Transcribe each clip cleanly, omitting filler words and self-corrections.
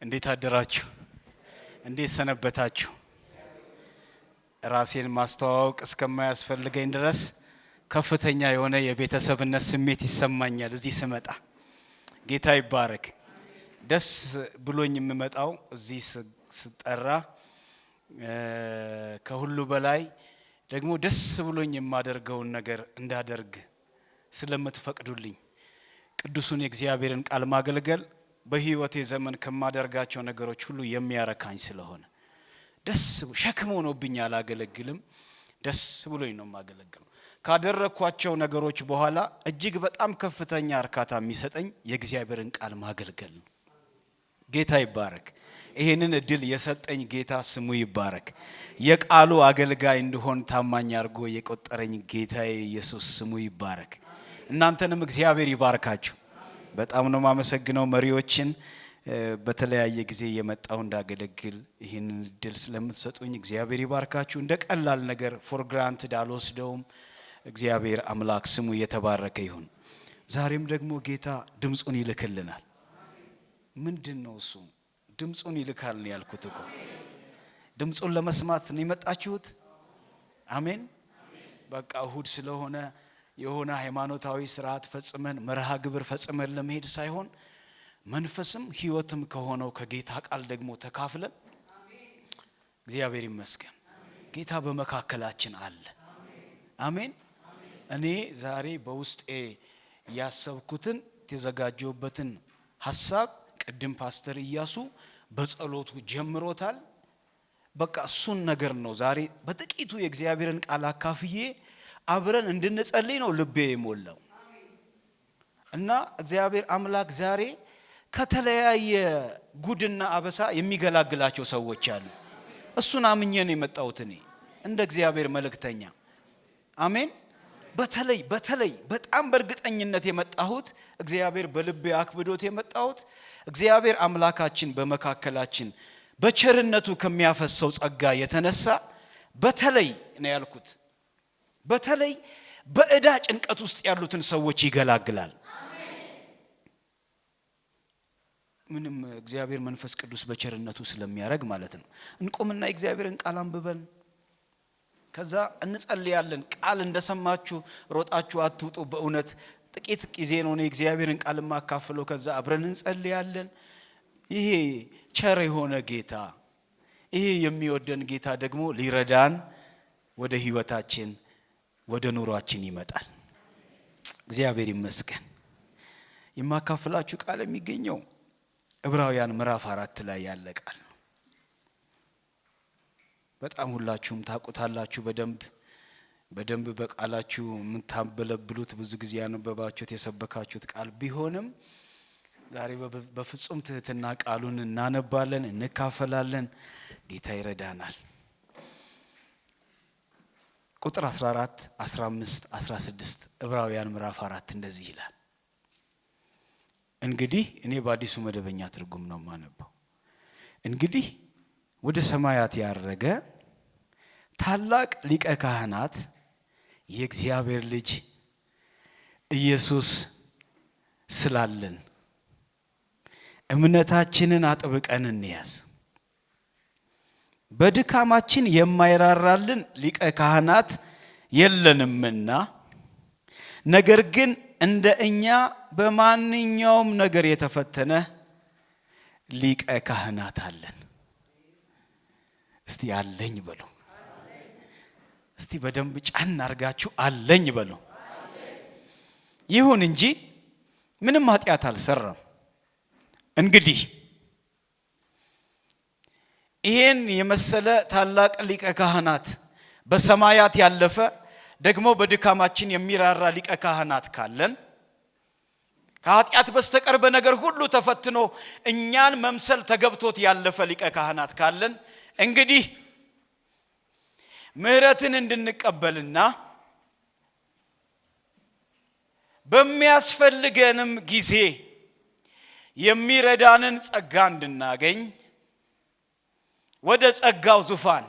እንዴት አደራችሁ? እንዴት ሰነበታችሁ? ራሴን ማስተዋወቅ እስከማያስፈልገኝ ድረስ ከፍተኛ የሆነ የቤተሰብነት ስሜት ይሰማኛል እዚህ ስመጣ። ጌታ ይባረክ። ደስ ብሎኝ የምመጣው እዚህ ስጠራ ከሁሉ በላይ ደግሞ ደስ ብሎኝ የማደርገውን ነገር እንዳደርግ ስለምትፈቅዱልኝ ቅዱሱን የእግዚአብሔርን ቃል ማገልገል በህይወቴ ዘመን ከማደርጋቸው ነገሮች ሁሉ የሚያረካኝ ስለሆነ ደስ ሸክም ሆኖብኝ አላገለግልም። ደስ ብሎኝ ነው ማገለግለው። ካደረኳቸው ነገሮች በኋላ እጅግ በጣም ከፍተኛ እርካታ የሚሰጠኝ የእግዚአብሔርን ቃል ማገልገል ነው። ጌታ ይባረክ። ይሄንን እድል የሰጠኝ ጌታ ስሙ ይባረክ። የቃሉ አገልጋይ እንደሆን ታማኝ አድርጎ የቆጠረኝ ጌታዬ ኢየሱስ ስሙ ይባረክ። እናንተንም እግዚአብሔር ይባርካችሁ። በጣም ነው ማመሰግነው መሪዎችን በተለያየ ጊዜ የመጣው እንዳገለግል ይሄንን እድል ስለምትሰጡኝ እግዚአብሔር ይባርካችሁ። እንደ ቀላል ነገር ፎር ግራንትድ አልወስደውም። እግዚአብሔር አምላክ ስሙ የተባረከ ይሁን። ዛሬም ደግሞ ጌታ ድምጹን ይልክልናል። ምንድነው እሱ? ድምጹን ይልካል ነው ያልኩት እኮ። ድምጹን ለመስማት ነው የመጣችሁት? አሜን። በቃ እሁድ ስለሆነ የሆነ ሃይማኖታዊ ስርዓት ፈጽመን መርሃ ግብር ፈጽመን ለመሄድ ሳይሆን መንፈስም ህይወትም ከሆነው ከጌታ ቃል ደግሞ ተካፍለን እግዚአብሔር ይመስገን ጌታ በመካከላችን አለ። አሜን። እኔ ዛሬ በውስጤ ያሰብኩትን ተዘጋጀውበትን ሐሳብ ቅድም ፓስተር ኢያሱ በጸሎቱ ጀምሮታል። በቃ እሱን ነገር ነው ዛሬ በጥቂቱ የእግዚአብሔርን ቃል አካፍዬ አብረን እንድንጸልይ ነው ልቤ የሞላው። እና እግዚአብሔር አምላክ ዛሬ ከተለያየ ጉድና አበሳ የሚገላግላቸው ሰዎች አሉ። እሱን አምኜ ነው የመጣሁት እኔ እንደ እግዚአብሔር መልእክተኛ። አሜን። በተለይ በጣም በእርግጠኝነት የመጣሁት እግዚአብሔር በልቤ አክብዶት የመጣሁት እግዚአብሔር አምላካችን በመካከላችን በቸርነቱ ከሚያፈሰው ጸጋ የተነሳ በተለይ ነው ያልኩት። በተለይ በእዳ ጭንቀት ውስጥ ያሉትን ሰዎች ይገላግላል። ምንም እግዚአብሔር መንፈስ ቅዱስ በቸርነቱ ስለሚያረግ ማለት ነው። እንቆምና እግዚአብሔርን ቃል አንብበን ከዛ እንጸልያለን። ቃል እንደሰማችሁ ሮጣችሁ አትውጡ። በእውነት ጥቂት ጊዜ ነው እግዚአብሔርን ቃል ማካፈለው። ከዛ አብረን እንጸልያለን። ይሄ ቸር የሆነ ጌታ፣ ይሄ የሚወደን ጌታ ደግሞ ሊረዳን ወደ ህይወታችን ወደ ኑሯችን ይመጣል። እግዚአብሔር ይመስገን። የማካፈላችሁ ቃል የሚገኘው ዕብራውያን ምዕራፍ 4 ላይ ያለ ቃል ነው። በጣም ሁላችሁም ታውቁታላችሁ። በደንብ በቃላችሁ የምታበለብሉት ብዙ ጊዜ ያነበባችሁት የሰበካችሁት ቃል ቢሆንም ዛሬ በፍጹም ትህትና ቃሉን እናነባለን፣ እንካፈላለን። ጌታ ይረዳናል። ቁጥር 14 15 16 ዕብራውያን ምዕራፍ 4 እንደዚህ ይላል። እንግዲህ እኔ በአዲሱ መደበኛ ትርጉም ነው ማነበው። እንግዲህ ወደ ሰማያት ያረገ ታላቅ ሊቀ ካህናት የእግዚአብሔር ልጅ ኢየሱስ ስላለን እምነታችንን አጥብቀን እንያዝ። በድካማችን የማይራራልን ሊቀ ካህናት የለንምና፣ ነገር ግን እንደ እኛ በማንኛውም ነገር የተፈተነ ሊቀ ካህናት አለን። እስቲ አለኝ በሉ። እስቲ በደንብ ጫን አርጋችሁ አለኝ በሉ። ይሁን እንጂ ምንም ኃጢአት አልሰራም። እንግዲህ ይሄን የመሰለ ታላቅ ሊቀ ካህናት በሰማያት ያለፈ ደግሞ በድካማችን የሚራራ ሊቀ ካህናት ካለን ከኃጢአት በስተቀር በነገር ሁሉ ተፈትኖ እኛን መምሰል ተገብቶት ያለፈ ሊቀ ካህናት ካለን እንግዲህ ምህረትን እንድንቀበልና በሚያስፈልገንም ጊዜ የሚረዳንን ጸጋ እንድናገኝ ወደ ጸጋው ዙፋን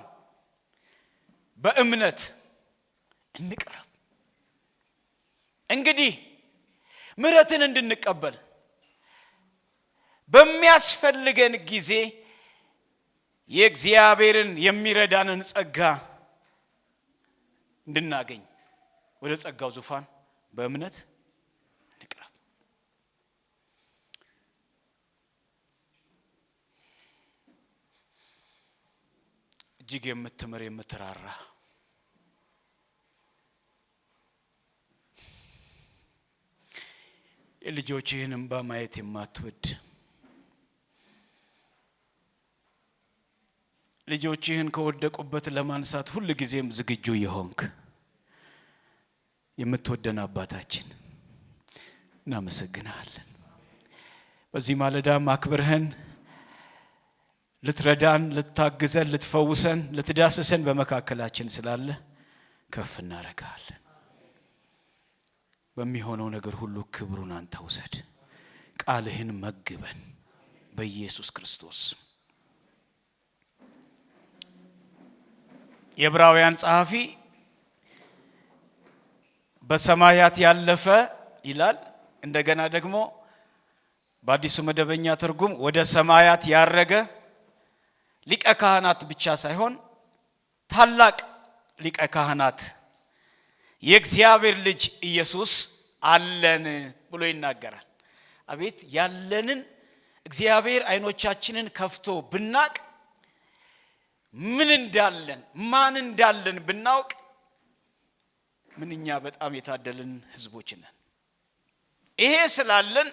በእምነት እንቅረብ። እንግዲህ ምሕረትን እንድንቀበል በሚያስፈልገን ጊዜ የእግዚአብሔርን የሚረዳንን ጸጋ እንድናገኝ ወደ ጸጋው ዙፋን በእምነት እንቅረብ። እጅግ የምትምር የምትራራ የልጆችህን እንባ ማየት የማትወድ ልጆችህን ከወደቁበት ለማንሳት ሁሉ ጊዜም ዝግጁ የሆንክ የምትወደን አባታችን እናመሰግናለን። በዚህ ማለዳ ማክብርህን ልትረዳን፣ ልታግዘን፣ ልትፈውሰን፣ ልትዳስሰን በመካከላችን ስላለ ከፍ እናረጋለን። በሚሆነው ነገር ሁሉ ክብሩን አንተ ውሰድ። ቃልህን መግበን በኢየሱስ ክርስቶስ። የዕብራውያን ጸሐፊ በሰማያት ያለፈ ይላል። እንደገና ደግሞ በአዲሱ መደበኛ ትርጉም ወደ ሰማያት ያረገ ሊቀ ካህናት ብቻ ሳይሆን ታላቅ ሊቀ ካህናት የእግዚአብሔር ልጅ ኢየሱስ አለን ብሎ ይናገራል። አቤት ያለንን እግዚአብሔር አይኖቻችንን ከፍቶ ብናቅ ምን እንዳለን ማን እንዳለን ብናውቅ ምንኛ በጣም የታደልን ህዝቦች ነን። ይሄ ስላለን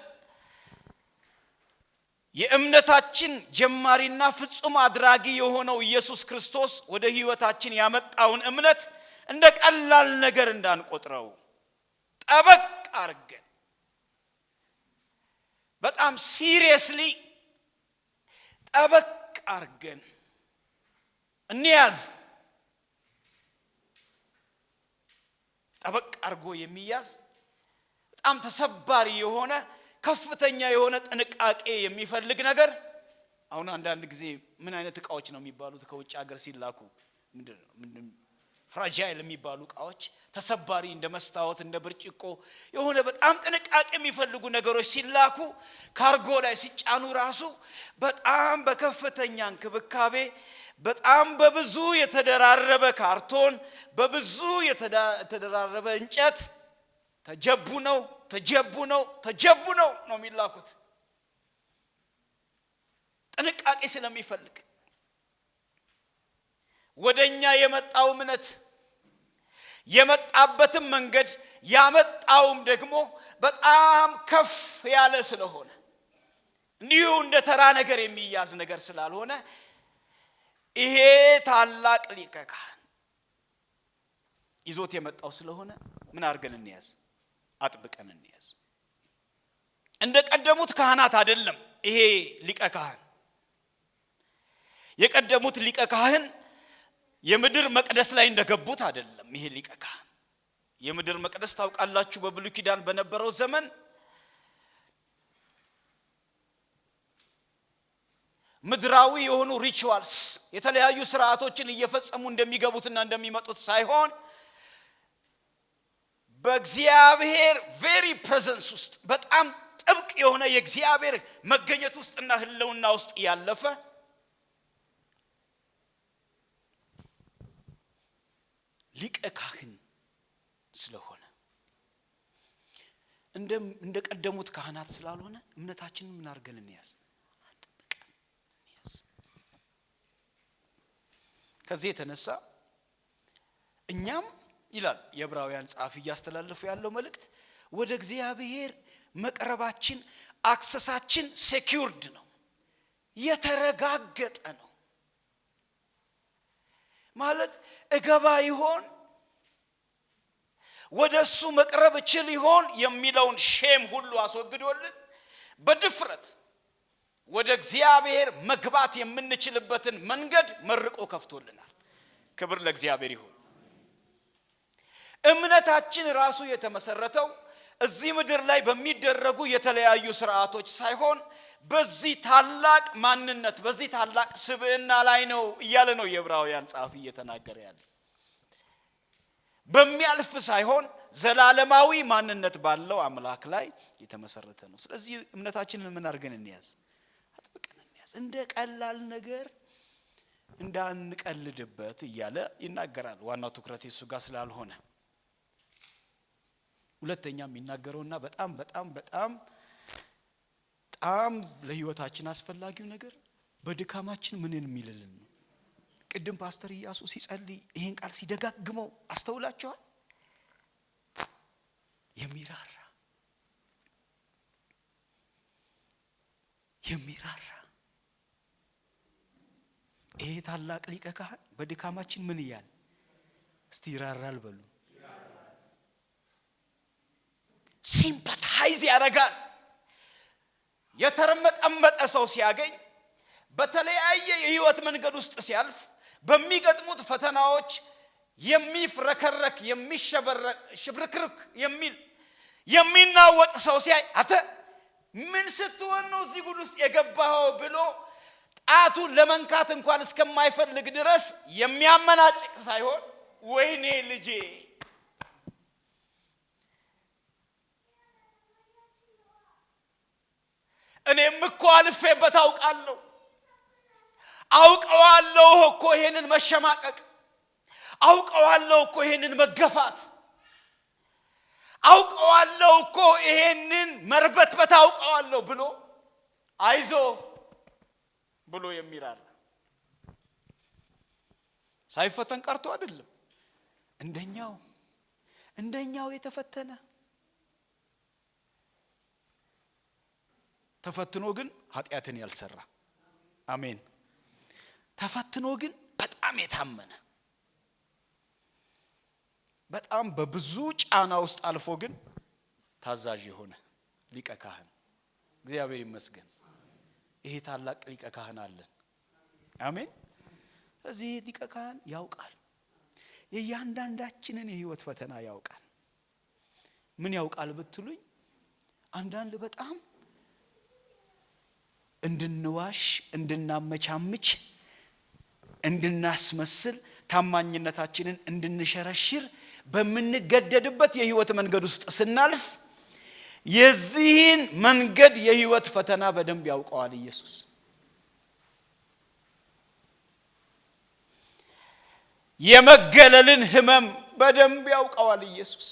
የእምነታችን ጀማሪና ፍጹም አድራጊ የሆነው ኢየሱስ ክርስቶስ ወደ ህይወታችን ያመጣውን እምነት እንደ ቀላል ነገር እንዳንቆጥረው ጠበቅ አርገን በጣም ሲሪየስሊ ጠበቅ አርገን እንያዝ። ጠበቅ አርጎ የሚያዝ በጣም ተሰባሪ የሆነ ከፍተኛ የሆነ ጥንቃቄ የሚፈልግ ነገር። አሁን አንዳንድ ጊዜ ምን አይነት እቃዎች ነው የሚባሉት ከውጭ ሀገር ሲላኩ ምንድነው ፍራጃይል የሚባሉ እቃዎች ተሰባሪ እንደ መስታወት እንደ ብርጭቆ የሆነ በጣም ጥንቃቄ የሚፈልጉ ነገሮች ሲላኩ ካርጎ ላይ ሲጫኑ ራሱ በጣም በከፍተኛ እንክብካቤ በጣም በብዙ የተደራረበ ካርቶን በብዙ የተደራረበ እንጨት ተጀቡ ነው የሚላኩት ጥንቃቄ ስለሚፈልግ። ወደኛ የመጣው እምነት የመጣበትም መንገድ ያመጣውም ደግሞ በጣም ከፍ ያለ ስለሆነ እንዲሁ እንደ ተራ ነገር የሚያዝ ነገር ስላልሆነ ይሄ ታላቅ ሊቀ ካህን ይዞት የመጣው ስለሆነ ምን አርገን እንያዝ? አጥብቀን እንያዝ። እንደ ቀደሙት ካህናት አይደለም። ይሄ ሊቀ ካህን የቀደሙት ሊቀ ካህን የምድር መቅደስ ላይ እንደገቡት አይደለም። ይሄ ሊቀ ካህን የምድር መቅደስ ታውቃላችሁ፣ በብሉይ ኪዳን በነበረው ዘመን ምድራዊ የሆኑ ሪቹዋልስ የተለያዩ ስርዓቶችን እየፈጸሙ እንደሚገቡትና እንደሚመጡት ሳይሆን በእግዚአብሔር ቬሪ ፕሬዘንስ ውስጥ በጣም ጥብቅ የሆነ የእግዚአብሔር መገኘት ውስጥና ህልውና ውስጥ ያለፈ ሊቀ ካህን ስለሆነ እንደ ቀደሙት ካህናት ስላልሆነ እምነታችንን ምን አርገን እንያዝ? አጥብቀን እንያዝ። ከዚህ የተነሳ እኛም ይላል የዕብራውያን ጸሐፊ ያስተላለፈ ያለው መልእክት ወደ እግዚአብሔር መቅረባችን አክሰሳችን ሴኩርድ ነው፣ የተረጋገጠ ነው። ማለት እገባ ይሆን ወደሱ መቅረብ እችል ይሆን የሚለውን ሼም ሁሉ አስወግዶልን በድፍረት ወደ እግዚአብሔር መግባት የምንችልበትን መንገድ መርቆ ከፍቶልናል። ክብር ለእግዚአብሔር ይሁን። እምነታችን ራሱ የተመሰረተው እዚህ ምድር ላይ በሚደረጉ የተለያዩ ስርዓቶች ሳይሆን በዚህ ታላቅ ማንነት በዚህ ታላቅ ስብዕና ላይ ነው እያለ ነው የዕብራውያን ጸሐፊ እየተናገረ ያለው። በሚያልፍ ሳይሆን ዘላለማዊ ማንነት ባለው አምላክ ላይ የተመሰረተ ነው። ስለዚህ እምነታችንን ምን አድርገን እንያዝ? አጥብቀን እንያዝ። እንደ ቀላል ነገር እንዳንቀልድበት እያለ ይናገራል። ዋናው ትኩረት እሱ ጋር ስላልሆነ ሁለተኛ የሚናገረውና በጣም ለህይወታችን አስፈላጊው ነገር በድካማችን ምን የሚልልን ነው። ቅድም ፓስተር ኢያሱ ሲጸልይ ይሄን ቃል ሲደጋግመው አስተውላችኋል? የሚራራ ይሄ ታላቅ ሊቀ ካህን በድካማችን ምን ይያል? እስቲ ይራራል በሉ። ሲምፓታይዝ ያደርጋል። የተረመጠመጠ ሰው ሲያገኝ በተለያየ የህይወት መንገድ ውስጥ ሲያልፍ በሚገጥሙት ፈተናዎች የሚፍረከረክ ሽብርክርክ የሚናወጥ ሰው ሲያይ አተ ምን ስትሆን ነው እዚህ ጉድ ውስጥ የገባኸው ብሎ ጣቱን ለመንካት እንኳን እስከማይፈልግ ድረስ የሚያመናጭቅ ሳይሆን ወይኔ ልጄ እኔም እኮ አልፌበት አውቀዋለሁ እኮ ይሄንን መሸማቀቅ፣ አውቀዋለሁ እኮ ይሄንን መገፋት፣ አውቀዋለሁ እኮ ይሄንን መርበትበት አውቀዋለሁ ብሎ አይዞ ብሎ የሚራራ ሳይፈተን ቀርቶ አይደለም። እንደኛው የተፈተነ ተፈትኖ ግን ኃጢአትን ያልሰራ አሜን። ተፈትኖ ግን በጣም የታመነ በጣም በብዙ ጫና ውስጥ አልፎ ግን ታዛዥ የሆነ ሊቀ ካህን እግዚአብሔር ይመስገን። ይሄ ታላቅ ሊቀ ካህን አለን። አሜን። እዚህ ሊቀ ካህን ያውቃል፣ የእያንዳንዳችንን የህይወት ፈተና ያውቃል። ምን ያውቃል ብትሉኝ አንዳንድ በጣም እንድንዋሽ፣ እንድናመቻምች፣ እንድናስመስል፣ ታማኝነታችንን እንድንሸረሽር በምንገደድበት የህይወት መንገድ ውስጥ ስናልፍ የዚህን መንገድ የህይወት ፈተና በደንብ ያውቀዋል ኢየሱስ። የመገለልን ህመም በደንብ ያውቀዋል ኢየሱስ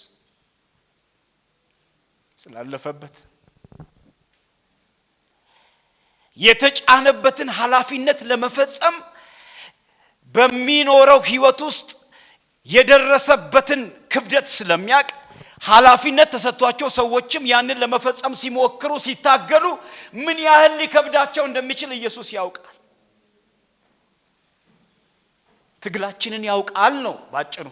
ስላለፈበት። የተጫነበትን ኃላፊነት ለመፈጸም በሚኖረው ህይወት ውስጥ የደረሰበትን ክብደት ስለሚያውቅ ኃላፊነት ተሰጥቷቸው ሰዎችም ያንን ለመፈጸም ሲሞክሩ ሲታገሉ ምን ያህል ሊከብዳቸው እንደሚችል ኢየሱስ ያውቃል። ትግላችንን ያውቃል ነው ባጭሩ።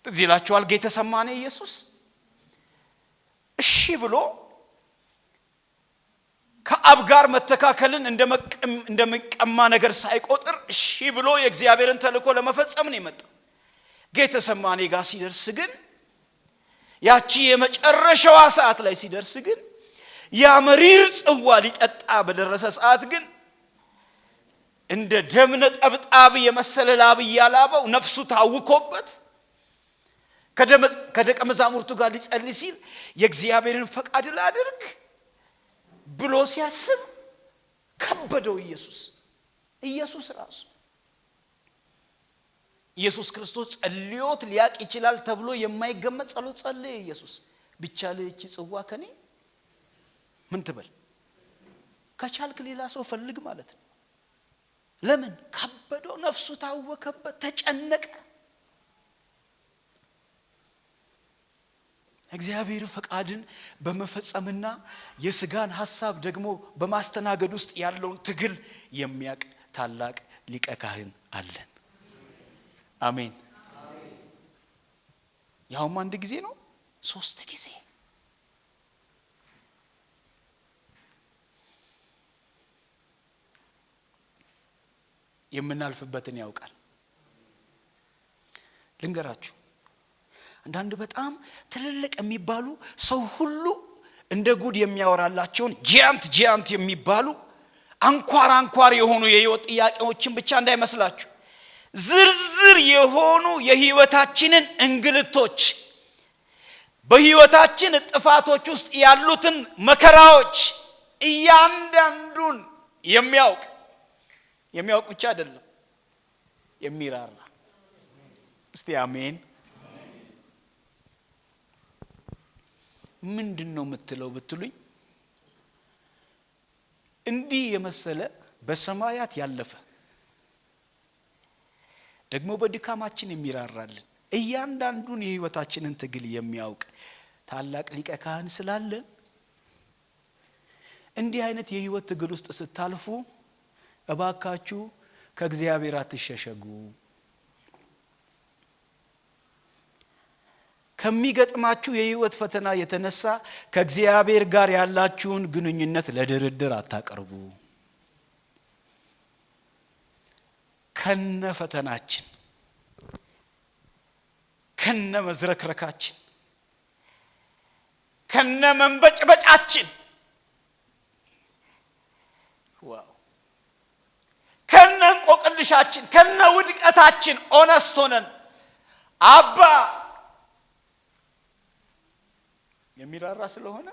እዚህ ላችኋል ጌተሰማኔ ኢየሱስ እሺ ብሎ ከአብ ጋር መተካከልን እንደመቀማ ነገር ሳይቆጥር እሺ ብሎ የእግዚአብሔርን ተልእኮ ለመፈጸም ነው የመጣው። ጌተሰማኔ ጋር ሲደርስ ግን ያቺ የመጨረሻዋ ሰዓት ላይ ሲደርስ ግን ያ መሪር ጽዋ ሊጠጣ በደረሰ ሰዓት ግን እንደ ደም ነጠብጣብ የመሰለ ላብ ያላበው ነፍሱ ታውኮበት ከደቀ መዛሙርቱ ጋር ሊጸልይ ሲል የእግዚአብሔርን ፈቃድ ላድርግ ብሎ ሲያስብ ከበደው ኢየሱስ ራሱ ኢየሱስ ክርስቶስ ጸልዮት ሊያቅ ይችላል ተብሎ የማይገመት ጸሎት ጸለየ። ኢየሱስ ብቻ ለእቺ ጽዋ ከኔ ምን ትበል? ከቻልክ ሌላ ሰው ፈልግ ማለት ነው። ለምን? ከበደው፣ ነፍሱ ታወከበት፣ ተጨነቀ። እግዚአብሔር ፈቃድን በመፈጸምና የስጋን ሐሳብ ደግሞ በማስተናገድ ውስጥ ያለውን ትግል የሚያቅ ታላቅ ሊቀ ካህን አለን። አሜን። ያውም አንድ ጊዜ ነው 3 ጊዜ የምናልፍበትን ያውቃል። ልንገራችሁ አንዳንድ በጣም ትልልቅ የሚባሉ ሰው ሁሉ እንደ ጉድ የሚያወራላቸውን ጂያንት የሚባሉ አንኳር የሆኑ የህይወት ጥያቄዎችን ብቻ እንዳይመስላችሁ ዝርዝር የሆኑ የህይወታችንን እንግልቶች በህይወታችን ጥፋቶች ውስጥ ያሉትን መከራዎች እያንዳንዱን የሚያውቅ ብቻ አይደለም የሚራራ። እስቲ አሜን። ምንድነው የምትለው ብትሉኝ እንዲህ የመሰለ በሰማያት ያለፈ ደግሞ በድካማችን የሚራራልን እያንዳንዱን የህይወታችንን ትግል የሚያውቅ ታላቅ ሊቀ ካህን ስላለን እንዲህ አይነት የህይወት ትግል ውስጥ ስታልፉ እባካችሁ ከእግዚአብሔር አትሸሸጉ። ከሚገጥማችሁ የህይወት ፈተና የተነሳ ከእግዚአብሔር ጋር ያላችሁን ግንኙነት ለድርድር አታቀርቡ። ከነ ፈተናችን ከነ መዝረክረካችን ከነ መንበጭበጫችን ከነ እንቆቅልሻችን ከነ ውድቀታችን ኦነስት ሆነን አባ የሚራራ ስለሆነ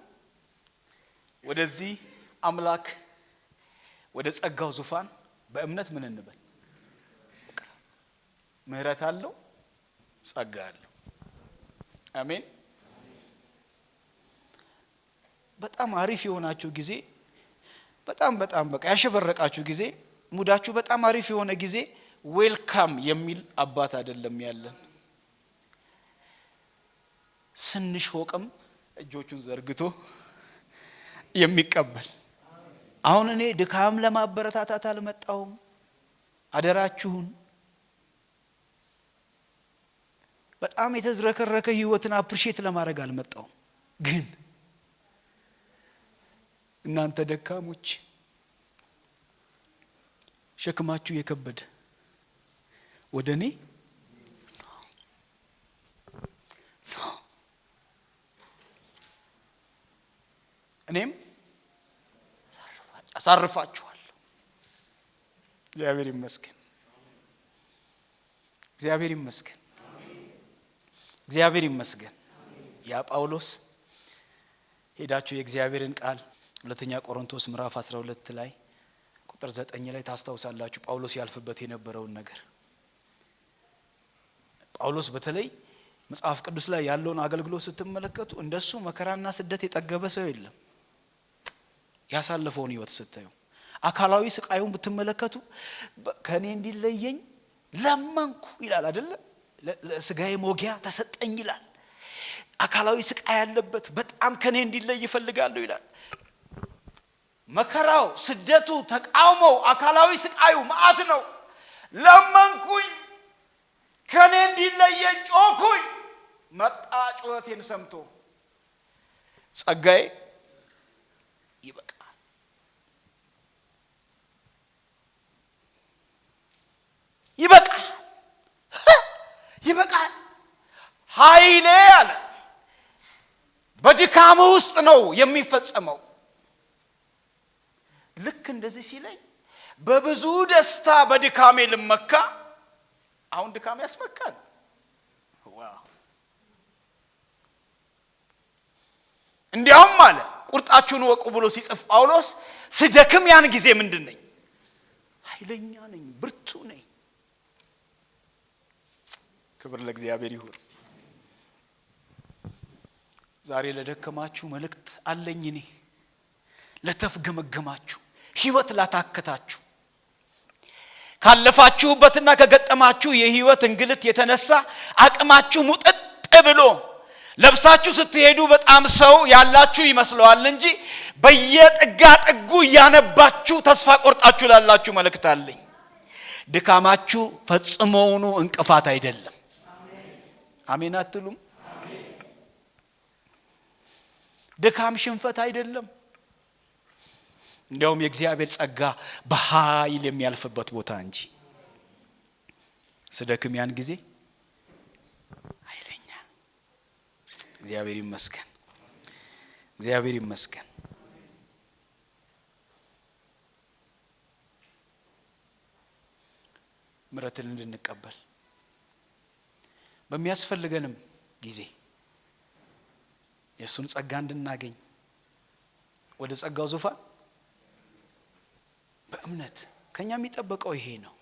ወደዚህ አምላክ ወደ ጸጋው ዙፋን በእምነት ምን እንበል? ምህረት አለው፣ ጸጋ አለው። አሜን። በጣም አሪፍ የሆናችሁ ጊዜ በጣም በቃ ያሸበረቃችሁ ጊዜ ሙዳችሁ በጣም አሪፍ የሆነ ጊዜ ዌልካም የሚል አባት አይደለም ያለን። ስንሾቅም እጆቹን ዘርግቶ የሚቀበል። አሁን እኔ ድካም ለማበረታታት አልመጣሁም። አደራችሁን በጣም የተዝረከረከ ህይወትን አፕሪሺየት ለማድረግ አልመጣሁም። ግን እናንተ ደካሞች ሸክማችሁ የከበደ ወደኔ እኔም አሳርፋችኋለሁ። እግዚአብሔር ይመስገን። እግዚአብሔር ይመስገን። እግዚአብሔር ይመስገን። ያ ጳውሎስ ሄዳችሁ የእግዚአብሔርን ቃል ሁለተኛ ቆሮንቶስ ምዕራፍ 12 ላይ ቁጥር 9 ላይ ታስታውሳላችሁ። ጳውሎስ ያልፍበት የነበረውን ነገር ጳውሎስ በተለይ መጽሐፍ ቅዱስ ላይ ያለውን አገልግሎት ስትመለከቱ እንደሱ መከራና ስደት የጠገበ ሰው የለም። ያሳለፈውን ህይወት ስታዩ አካላዊ ስቃዩን ብትመለከቱ ከኔ እንዲለየኝ ለማንኩ ይላል አይደል? ለስጋዬ ሞጊያ ተሰጠኝ ይላል። አካላዊ ስቃይ ያለበት በጣም ከኔ እንዲለይ ይፈልጋለሁ ይላል። መከራው፣ ስደቱ፣ ተቃውሞው፣ አካላዊ ስቃዩ ማአት ነው። ለማንኩኝ፣ ከኔ እንዲለየኝ ጮኩኝ። መጣ ጩኸቴን ሰምቶ ጸጋዬ ይበቃል። ይበቃል ኃይሌ አለ በድካም ውስጥ ነው የሚፈጸመው። ልክ እንደዚህ ሲለኝ በብዙ ደስታ በድካሜ ልመካ። አሁን ድካም ያስመካል። ዋው! እንዲያውም አለ ቁርጣችሁን ወቁ ብሎ ሲጽፍ ጳውሎስ ስደክም ያን ጊዜ ምንድነኝ? ኃይለኛ ነኝ፣ ብርቱ ነኝ። ክብር ለእግዚአብሔር ይሁን። ዛሬ ለደከማችሁ መልእክት አለኝ። እኔ ለተፍገመገማችሁ ህይወት ላታከታችሁ ካለፋችሁበትና ከገጠማችሁ የህይወት እንግልት የተነሳ አቅማችሁ ሙጥጥ ብሎ ለብሳችሁ ስትሄዱ በጣም ሰው ያላችሁ ይመስለዋል እንጂ በየጥጋ ጥጉ ያነባችሁ ተስፋ ቆርጣችሁ ላላችሁ መልእክት አለኝ። ድካማችሁ ፈጽሞውኑ እንቅፋት አይደለም። አሜን አትሉም? ድካም ሽንፈት አይደለም። እንዲያውም የእግዚአብሔር ጸጋ በኃይል የሚያልፍበት ቦታ እንጂ። ስደክም ያን ጊዜ ኃይለኛ። እግዚአብሔር ይመስገን፣ እግዚአብሔር ይመስገን። ምሕረትን እንድንቀበል በሚያስፈልገንም ጊዜ የሱን ጸጋ እንድናገኝ ወደ ጸጋው ዙፋን በእምነት ከኛ የሚጠበቀው ይሄ ነው።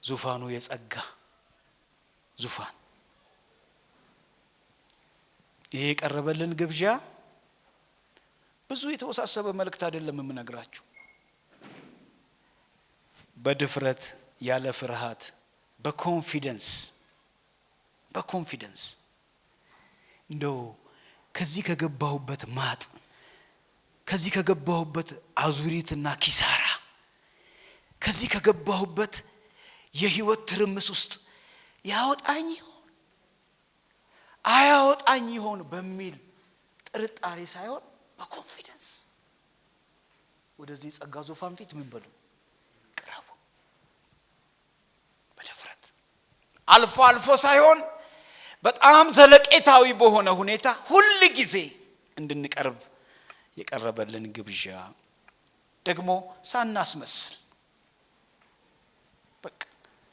ዙፋኑ የጸጋ ዙፋን። ይሄ የቀረበልን ግብዣ ብዙ የተወሳሰበ መልእክት አይደለም የምነግራችሁ። በድፍረት ያለ ፍርሃት በኮንፊደንስ እንደው ከዚህ ከገባሁበት ማጥ ከዚህ ከገባሁበት አዙሪትና ኪሳራ ከዚህ ከገባሁበት የህይወት ትርምስ ውስጥ ያወጣኝ ይሆን አያወጣኝ ይሆን በሚል ጥርጣሬ ሳይሆን በኮንፊደንስ ወደዚህ ጸጋ ዙፋን ፊት ምን በሉ ቅረቡ። በድፍረት አልፎ አልፎ ሳይሆን በጣም ዘለቄታዊ በሆነ ሁኔታ ሁሉ ጊዜ እንድንቀርብ የቀረበልን ግብዣ ደግሞ ሳናስመስል በቃ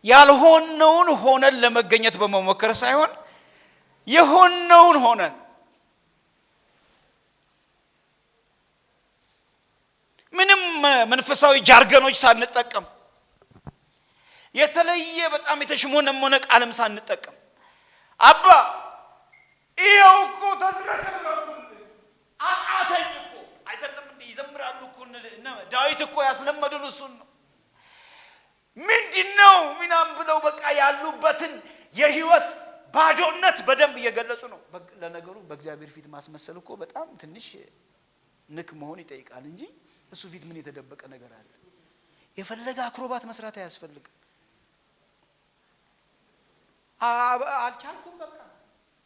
ያልሆነውን ሆነን ለመገኘት በመሞከር ሳይሆን የሆነውን ሆነን ምንም መንፈሳዊ ጃርገኖች ሳንጠቀም የተለየ በጣም የተሽሞነሞነ ቃልም ሳንጠቀም አባ ይሄው እኮ ተዝረከረኩ አቃተኝ እኮ አይደለም እንዴ ይዘምራሉ እኮ ዳዊት እኮ ያስለመዱን እሱን ነው። ምንድነው ምናም ብለው በቃ ያሉበትን የህይወት ባዶነት በደንብ እየገለጹ ነው። ለነገሩ በእግዚአብሔር ፊት ማስመሰል እኮ በጣም ትንሽ ንክ መሆን ይጠይቃል እንጂ እሱ ፊት ምን የተደበቀ ነገር አለ? የፈለገ አክሮባት መስራት አያስፈልግም። አልቻልኩም በቃ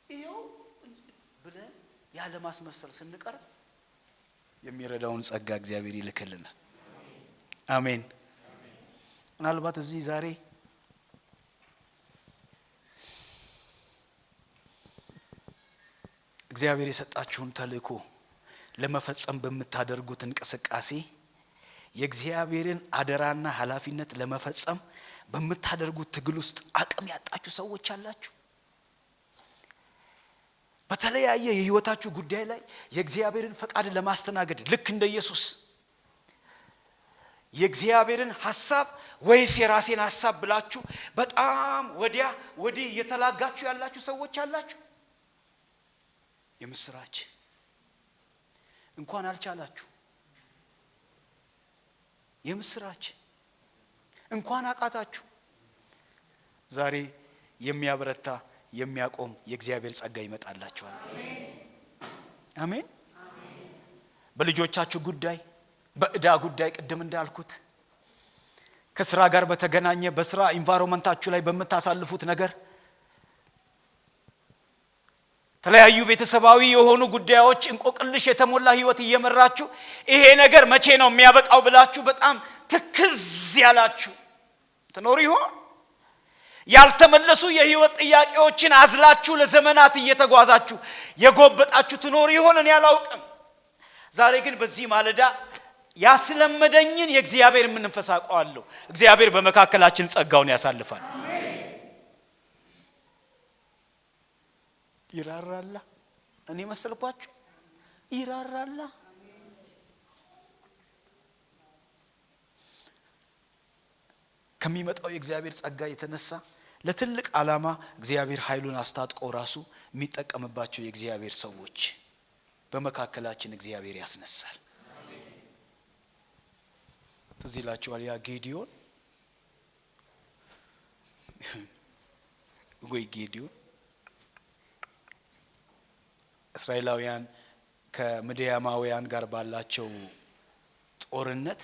ይሄው ብለን ያለ ማስመሰል ስንቀር የሚረዳውን ጸጋ እግዚአብሔር ይልክልናል። አሜን። ምናልባት እዚህ ዛሬ እግዚአብሔር የሰጣችሁን ተልእኮ ለመፈጸም በምታደርጉት እንቅስቃሴ የእግዚአብሔርን አደራና ኃላፊነት ለመፈጸም በምታደርጉት ትግል ውስጥ አቅም ያጣችሁ ሰዎች አላችሁ። በተለያየ የህይወታችሁ ጉዳይ ላይ የእግዚአብሔርን ፈቃድ ለማስተናገድ ልክ እንደ ኢየሱስ የእግዚአብሔርን ሐሳብ ወይስ የራሴን ሐሳብ ብላችሁ በጣም ወዲያ ወዲህ እየተላጋችሁ ያላችሁ ሰዎች አላችሁ። የምስራች እንኳን አልቻላችሁ። የምስራች እንኳን አቃታችሁ። ዛሬ የሚያበረታ የሚያቆም የእግዚአብሔር ጸጋ ይመጣላችኋል። አሜን። በልጆቻችሁ ጉዳይ በእዳ ጉዳይ ቅድም እንዳልኩት ከስራ ጋር በተገናኘ በስራ ኢንቫይሮመንታችሁ ላይ በመታሳልፉት ነገር ተለያዩ ቤተሰባዊ የሆኑ ጉዳዮች እንቆቅልሽ የተሞላ ህይወት እየመራችሁ ይሄ ነገር መቼ ነው የሚያበቃው ብላችሁ በጣም ትክዝ ያላችሁ ትኖሩ ይሆን? ያልተመለሱ የህይወት ጥያቄዎችን አዝላችሁ ለዘመናት እየተጓዛችሁ የጎበጣችሁ ትኖሩ ይሆን? እኔ አላውቅም። ዛሬ ግን በዚህ ማለዳ ያስለመደኝን የእግዚአብሔር መንፈስ አውቀዋለሁ። እግዚአብሔር በመካከላችን ጸጋውን ያሳልፋል። ይራራላ። እኔ መሰልኳችሁ ይራራላ። ከሚመጣው የእግዚአብሔር ጸጋ የተነሳ ለትልቅ ዓላማ እግዚአብሔር ኃይሉን አስታጥቆ ራሱ የሚጠቀምባቸው የእግዚአብሔር ሰዎች በመካከላችን እግዚአብሔር ያስነሳል። ትዝ ይላችኋል ያ ጌዲዮን እስራኤላውያን ከምድያማውያን ጋር ባላቸው ጦርነት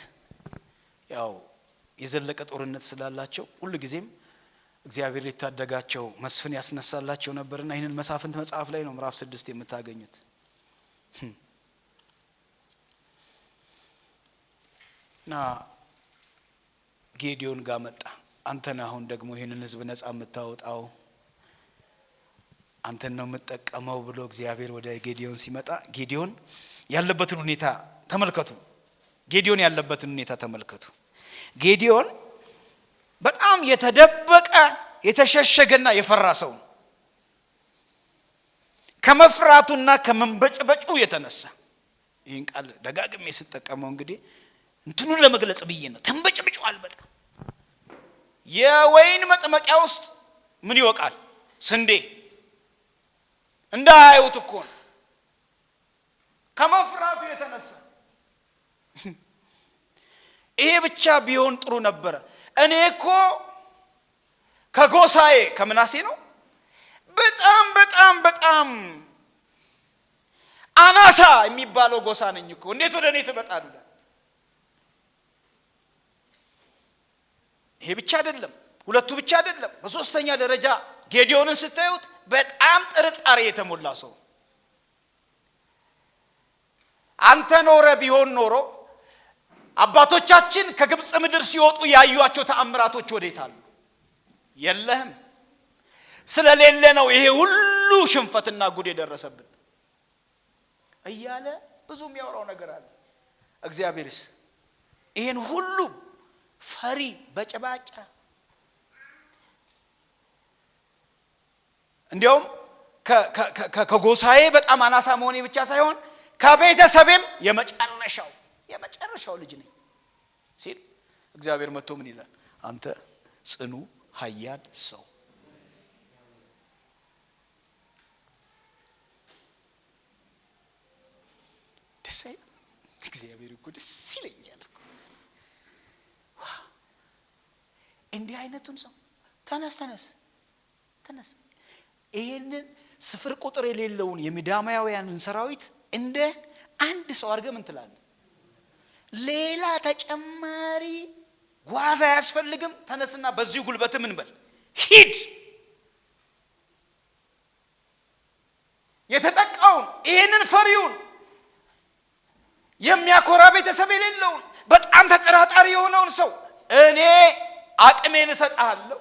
ያው የዘለቀ ጦርነት ስላላቸው ሁሉ ጊዜም እግዚአብሔር ሊታደጋቸው መስፍን ያስነሳላቸው ነበርና ይሄንን መሳፍንት መጽሐፍ ላይ ነው ምዕራፍ 6 የምታገኙት። ና ጌዲዮን ጋር መጣ። አንተን አሁን ደግሞ ይሄንን ህዝብ ነፃ የምታወጣው አንተን ነው የምትጠቀመው ብሎ እግዚአብሔር ወደ ጌዲዮን ሲመጣ ጌዲዮን ያለበትን ሁኔታ ተመልከቱ። ጌዲዮን በጣም የተደበቀ የተሸሸገና የፈራ ሰው ነው። ከመፍራቱና ከመንበጭበጩ የተነሳ ይህን ቃል ደጋግሜ ስጠቀመው እንግዲህ እንትኑን ለመግለጽ ብዬ ነው። ተንበጭብጫል በጣም። የወይን መጥመቂያ ውስጥ ምን ይወቃል? ስንዴ እንዳያዩት እኮ ነው ከመፍራቱ የተነሳ። ይሄ ብቻ ቢሆን ጥሩ ነበረ። እኔ እኮ ከጎሳዬ ከምናሴ ነው በጣም በጣም በጣም አናሳ የሚባለው ጎሳ ነኝ እኮ እንዴት ወደ እኔ ትመጣለህ? ይሄ ብቻ አይደለም፣ ሁለቱ ብቻ አይደለም። በሶስተኛ ደረጃ ጌዲዮንን ስታዩት በጣም ጥርጣሬ የተሞላ ሰው። አንተ ኖረ ቢሆን ኖሮ አባቶቻችን ከግብጽ ምድር ሲወጡ ያዩአቸው ተአምራቶች ወዴት አሉ? የለህም። ስለሌለ ነው ይሄ ሁሉ ሽንፈትና ጉድ የደረሰብን እያለ ብዙ የሚያወራው ነገር አለ። እግዚአብሔርስ ይሄን ሁሉ ፈሪ በጨባጫ እንዲያውም ከጎሳዬ በጣም አናሳ መሆኔ ብቻ ሳይሆን ከቤተሰቤም የመጨረሻው ልጅ ነኝ ሲል እግዚአብሔር መጥቶ ምን ይላል? አንተ ጽኑ ኃያል ሰው። ደስ አይልም? እግዚአብሔር እኮ ደስ ይለኛል እኮ። እንዲህ አይነቱን ሰው ተነስ ይሄንን ስፍር ቁጥር የሌለውን የሚዳማያውያንን ሰራዊት እንደ አንድ ሰው አድርገህ ምን ትላለህ? ሌላ ተጨማሪ ጓዝ አያስፈልግም። ተነስና በዚህ ጉልበት ምን በል ሂድ። የተጠቃውን ይሄንን ፈሪውን የሚያኮራ ቤተሰብ የሌለውን በጣም ተጠራጣሪ የሆነውን ሰው እኔ አቅሜን እሰጥሃለሁ፣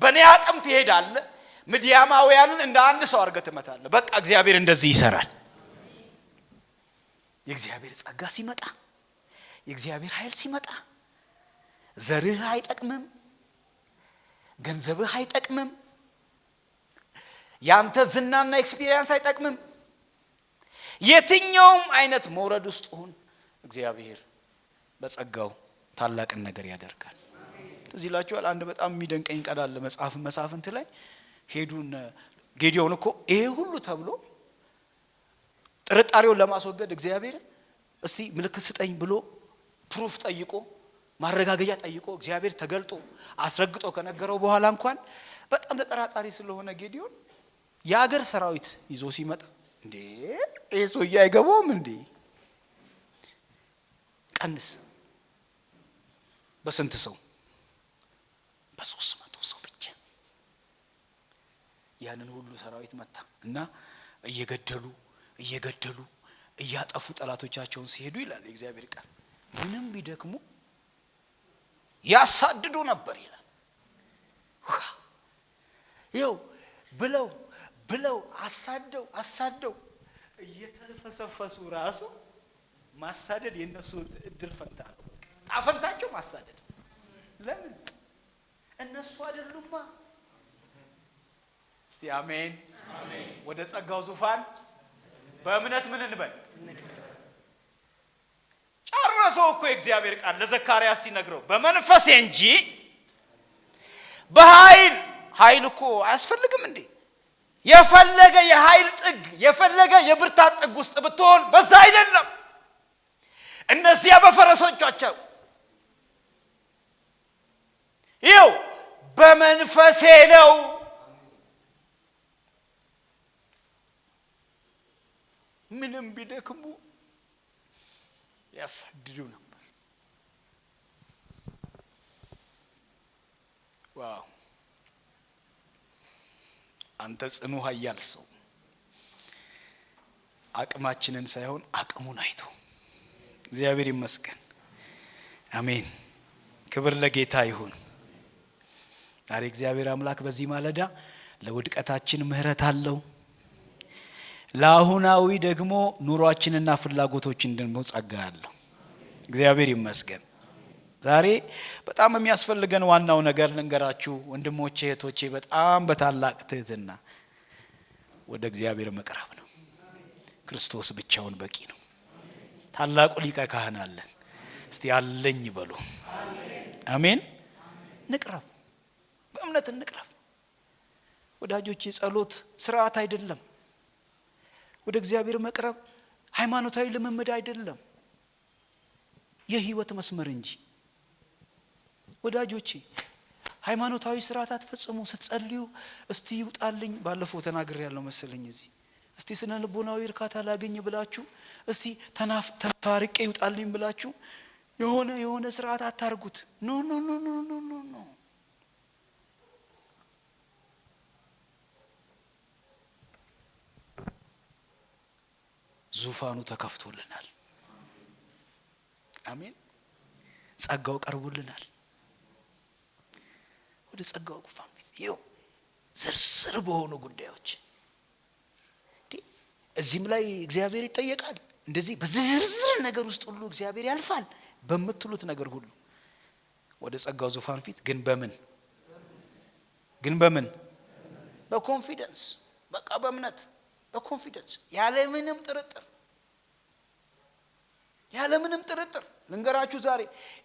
በእኔ አቅም ትሄዳለህ፣ ምድያማውያንን እንደ አንድ ሰው አድርገህ ትመታለህ። በቃ እግዚአብሔር እንደዚህ ይሰራል። የእግዚአብሔር ጸጋ ሲመጣ፣ የእግዚአብሔር ኃይል ሲመጣ ዘርህ አይጠቅምም፣ ገንዘብህ አይጠቅምም፣ ያንተ ዝናና ኤክስፒሪየንስ አይጠቅምም። የትኛውም አይነት መውረድ ውስጥ ሆን እግዚአብሔር በጸጋው ታላቅን ነገር ያደርጋል። ስለዚህ ይላችኋል አንድ በጣም የሚደንቀኝ ቃል አለ መጽሐፍንት ላይ ሄዱን ጌዲዮን እኮ ይሄ ሁሉ ተብሎ ጥርጣሬውን ለማስወገድ እግዚአብሔር እስቲ ምልክት ስጠኝ ብሎ ፕሩፍ ጠይቆ ማረጋገጫ ጠይቆ እግዚአብሔር ተገልጦ አስረግጦ ከነገረው በኋላ እንኳን በጣም ተጠራጣሪ ስለሆነ ጌዲዮን የአገር ሰራዊት ይዞ ሲመጣ እንዴ ይሄ ሰውዬ አይገባውም እንዴ? ቀንስ በስንት ሰው? በ300 ሰው ብቻ ያንን ሁሉ ሰራዊት መታ እና እየገደሉ እያጠፉ ጠላቶቻቸውን ሲሄዱ ይላል የእግዚአብሔር ቃል ምንም ቢደክሙ ያሳድዱ ነበር ይላል። ይኸው ብለው አሳደው እየተፈሰፈሱ ራሱ ማሳደድ የነሱ እድል ፈንታ ነው። ጣፈንታቸው ማሳደድ። ለምን? እነሱ አይደሉማ። እስቲ አሜን። ወደ ጸጋው ዙፋን በእምነት ምን እንበል? ጨረሰው እኮ የእግዚአብሔር ቃል ለዘካርያስ ሲነግረው በመንፈሴ እንጂ በኃይል እኮ አያስፈልግም እንዴ? የፈለገ የኃይል ጥግ የፈለገ የብርታት ጥግ ውስጥ ብትሆን በዛ አይደለም። እነዚያ በፈረሶቻቸው ይኸው በመንፈሴ ነው። ምንም ቢደክሙ ያሳድዱ ነበር። ዋው! አንተ ጽኑ ኃያል ሰው አቅማችንን ሳይሆን አቅሙን አይቶ እግዚአብሔር ይመስገን። አሜን። ክብር ለጌታ ይሁን። ዛሬ እግዚአብሔር አምላክ በዚህ ማለዳ ለውድቀታችን ምህረት አለው። ለአሁናዊ ደግሞ ኑሯችንና ፍላጎቶችን ደግሞ ጸጋ አለው። እግዚአብሔር ይመስገን። ዛሬ በጣም የሚያስፈልገን ዋናው ነገር ልንገራችሁ ወንድሞቼ እህቶቼ፣ በጣም በታላቅ ትህትና ወደ እግዚአብሔር መቅረብ ነው። ክርስቶስ ብቻውን በቂ ነው። ታላቁ ሊቀ ካህን አለን። እስቲ አለኝ በሉ። አሜን። ንቅረብ፣ በእምነት እንቅረብ ወዳጆቼ። ጸሎት ስርዓት አይደለም። ወደ እግዚአብሔር መቅረብ ሃይማኖታዊ ልምምድ አይደለም፣ የህይወት መስመር እንጂ። ወዳጆቼ ሃይማኖታዊ ስርዓት አትፈጽሙ። ስትጸልዩ እስቲ ይውጣልኝ፣ ባለፈው ተናግሬያለሁ መሰለኝ እዚህ፣ እስቲ ስነ ልቦናዊ እርካታ ላገኝ ብላችሁ እስቲ ተፋርቄ ይውጣልኝ ብላችሁ የሆነ ስርዓት አታርጉት። ኖ ኖ ኖ ኖ ኖ ኖ ኖ። ዙፋኑ ተከፍቶልናል። አሜን። ጸጋው ቀርቦልናል። ወደ ጸጋው ዙፋን ፊት ይው ዝርዝር በሆኑ ጉዳዮች እዚህም ላይ እግዚአብሔር ይጠየቃል። እንደዚህ በዝርዝር ነገር ውስጥ ሁሉ እግዚአብሔር ያልፋል በመትሉት ነገር ሁሉ ወደ ጸጋው ዙፋን ፊት ግን በምን በኮንፊደንስ፣ በቃ በእምነት በኮንፊደንስ፣ ያለምንም ጥርጥር ልንገራችሁ ዛሬ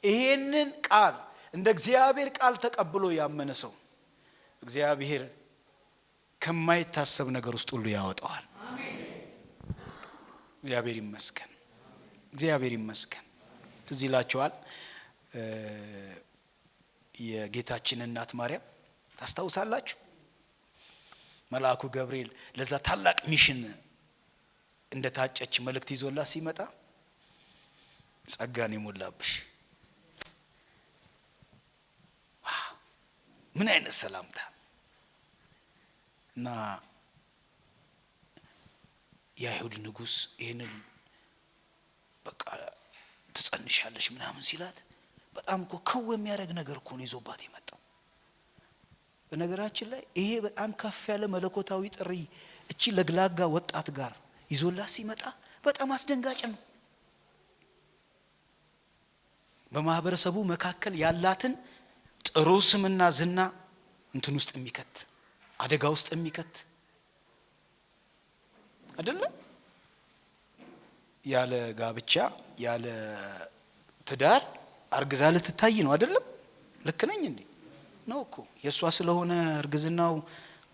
ይሄንን ቃል እንደ እግዚአብሔር ቃል ተቀብሎ ያመነ ሰው እግዚአብሔር ከማይታሰብ ነገር ውስጥ ሁሉ ያወጣዋል። እግዚአብሔር ይመስገን፣ እግዚአብሔር ይመስገን። ትዝ ይላችኋል የጌታችን እናት ማርያም ታስታውሳላችሁ? መልአኩ ገብርኤል ለዛ ታላቅ ሚሽን እንደታጨች መልእክት ይዞላት ሲመጣ ጸጋን የሞላብሽ፣ ምን አይነት ሰላምታ! እና የአይሁድ ንጉስ ይሄንን በቃ ትጸንሻለሽ ምናምን ሲላት በጣም እኮ ከው የሚያደርግ ነገር እኮ ነው ይዞባት የመጣው። በነገራችን ላይ ይሄ በጣም ከፍ ያለ መለኮታዊ ጥሪ እቺ ለግላጋ ወጣት ጋር ይዞላት ሲመጣ በጣም አስደንጋጭ ነው። በማህበረሰቡ መካከል ያላትን ጥሩ ስምና ዝና እንትን ውስጥ የሚከት አደጋ ውስጥ የሚከት አይደለም። ያለ ጋብቻ ያለ ትዳር አርግዛ ልትታይ ነው አይደለም? ልክ ነኝ እንዴ? ነው እኮ የሷ ስለሆነ እርግዝናው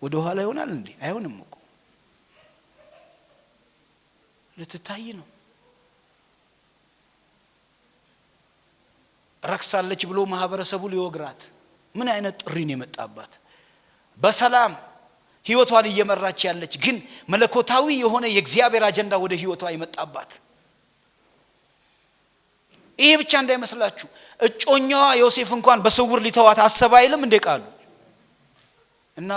ወደ ኋላ ይሆናል እንዴ? አይሆንም እኮ ልትታይ ነው። ረክሳለች ብሎ ማህበረሰቡ ሊወግራት ምን አይነት ጥሪ ነው የመጣባት? በሰላም ህይወቷን እየመራች ያለች ግን መለኮታዊ የሆነ የእግዚአብሔር አጀንዳ ወደ ህይወቷ የመጣባት። ይሄ ብቻ እንዳይመስላችሁ እጮኛዋ ዮሴፍ እንኳን በስውር ሊተዋት አሰበ አይልም እንደ ቃሉ። እና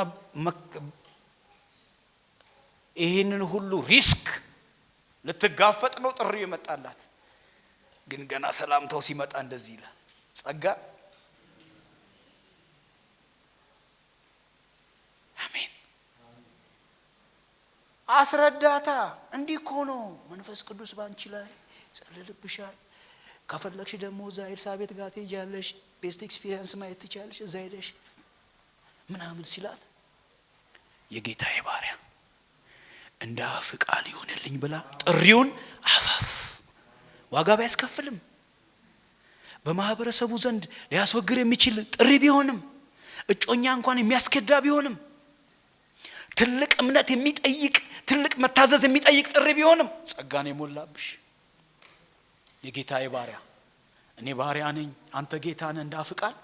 ይሄንን ሁሉ ሪስክ ልትጋፈጥ ነው ጥሪ የመጣላት። ግን ገና ሰላምታው ሲመጣ እንደዚህ ይላል፣ ጸጋ አሜን። አስረዳታ እንዲህ እኮ ነው መንፈስ ቅዱስ ባንቺ ላይ ጸልልብሻል። ከፈለግሽ ደግሞ እዛ ኤልሳቤጥ ጋር ትሄጃለሽ፣ ቤስት ኤክስፒሪየንስ ማየት ትችያለሽ እዛ ሄደሽ ምናምን ሲላት የጌታዬ ባሪያ እንደ አፍ ቃል ይሁንልኝ ብላ ጥሪውን አፈፍ ዋጋ ቢያስከፍልም በማህበረሰቡ ዘንድ ሊያስወግር የሚችል ጥሪ ቢሆንም እጮኛ እንኳን የሚያስከዳ ቢሆንም ትልቅ እምነት የሚጠይቅ ትልቅ መታዘዝ የሚጠይቅ ጥሪ ቢሆንም ጸጋን የሞላብሽ የጌታዬ ባሪያ እኔ ባሪያ ነኝ አንተ ጌታ ነህ እንደ አፍ ቃል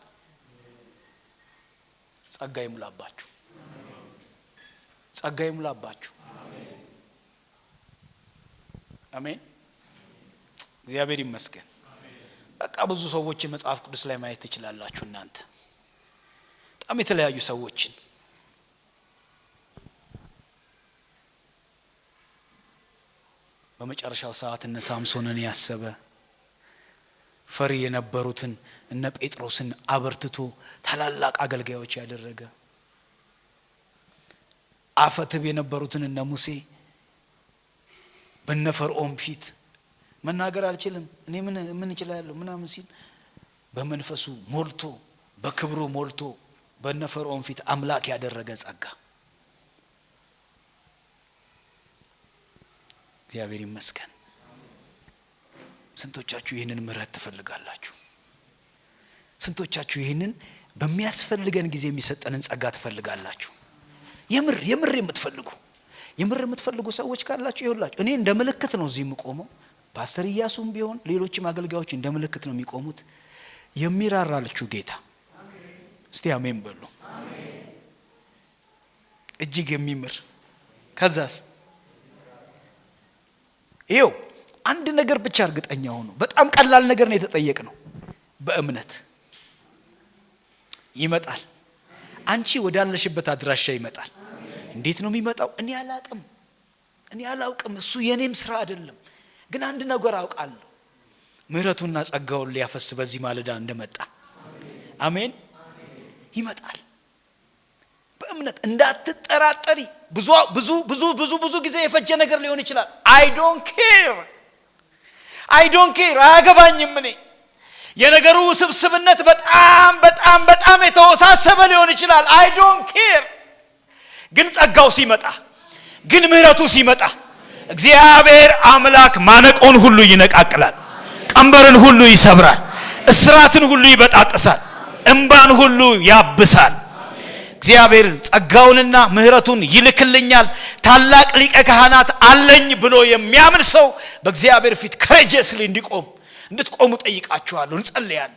ጸጋ ይሙላባችሁ፣ ጸጋ ይሙላባችሁ። አሜን። እግዚአብሔር ይመስገን። በቃ ብዙ ሰዎች መጽሐፍ ቅዱስ ላይ ማየት ትችላላችሁ እናንተ በጣም የተለያዩ ሰዎችን። በመጨረሻው ሰዓት እነ ሳምሶንን ያሰበ ፈሪ የነበሩትን እነ ጴጥሮስን አበርትቶ ታላላቅ አገልጋዮች ያደረገ አፈትብ የነበሩትን እነ ሙሴ በነፈርዖን ፊት መናገር አልችልም እኔ ምን እችላለሁ ምናምን ሲል በመንፈሱ ሞልቶ በክብሩ ሞልቶ በነፈርዖን ፊት አምላክ ያደረገ ጸጋ። እግዚአብሔር ይመስገን። ስንቶቻችሁ ይህንን ምሕረት ትፈልጋላችሁ? ስንቶቻችሁ ይህንን በሚያስፈልገን ጊዜ የሚሰጠንን ጸጋ ትፈልጋላችሁ? የምር የምትፈልጉ ሰዎች ካላችሁ ይሁላችሁ። እኔ እንደ ምልክት ነው እዚህ የምቆመው። ፓስተር ኢያሱም ቢሆን ሌሎችም አገልጋዮች እንደ ምልክት ነው የሚቆሙት። የሚራራልችሁ ጌታ። እስቲ አሜን በሉ። እጅግ የሚምር ከዛስ ይኸው አንድ ነገር ብቻ እርግጠኛ ሆኑ። በጣም ቀላል ነገር ነው የተጠየቅነው። በእምነት ይመጣል። አንቺ ወዳለሽበት አድራሻ ይመጣል። እንዴት ነው የሚመጣው? እኔ አላውቅም። እሱ የኔም ስራ አይደለም። ግን አንድ ነገር አውቃለሁ። ምሕረቱና ጸጋውን ሊያፈስ በዚህ ማለዳ እንደመጣ አሜን። ይመጣል በእምነት እንዳትጠራጠሪ። ብዙ ጊዜ የፈጀ ነገር ሊሆን ይችላል። I don't care አያገባኝም። እኔ የነገሩ ውስብስብነት በጣም የተወሳሰበ ሊሆን ይችላል። I don't care ግን ጸጋው ሲመጣ፣ ግን ምሕረቱ ሲመጣ እግዚአብሔር አምላክ ማነቆን ሁሉ ይነቃቅላል፣ ቀንበርን ሁሉ ይሰብራል፣ እስራትን ሁሉ ይበጣጥሳል፣ እንባን ሁሉ ያብሳል። እግዚአብሔር ጸጋውንና ምሕረቱን ይልክልኛል። ታላቅ ሊቀ ካህናት አለኝ ብሎ የሚያምን ሰው በእግዚአብሔር ፊት ከረጀስሊ እንድትቆሙ ጠይቃችኋለሁ። እንጸልያለን።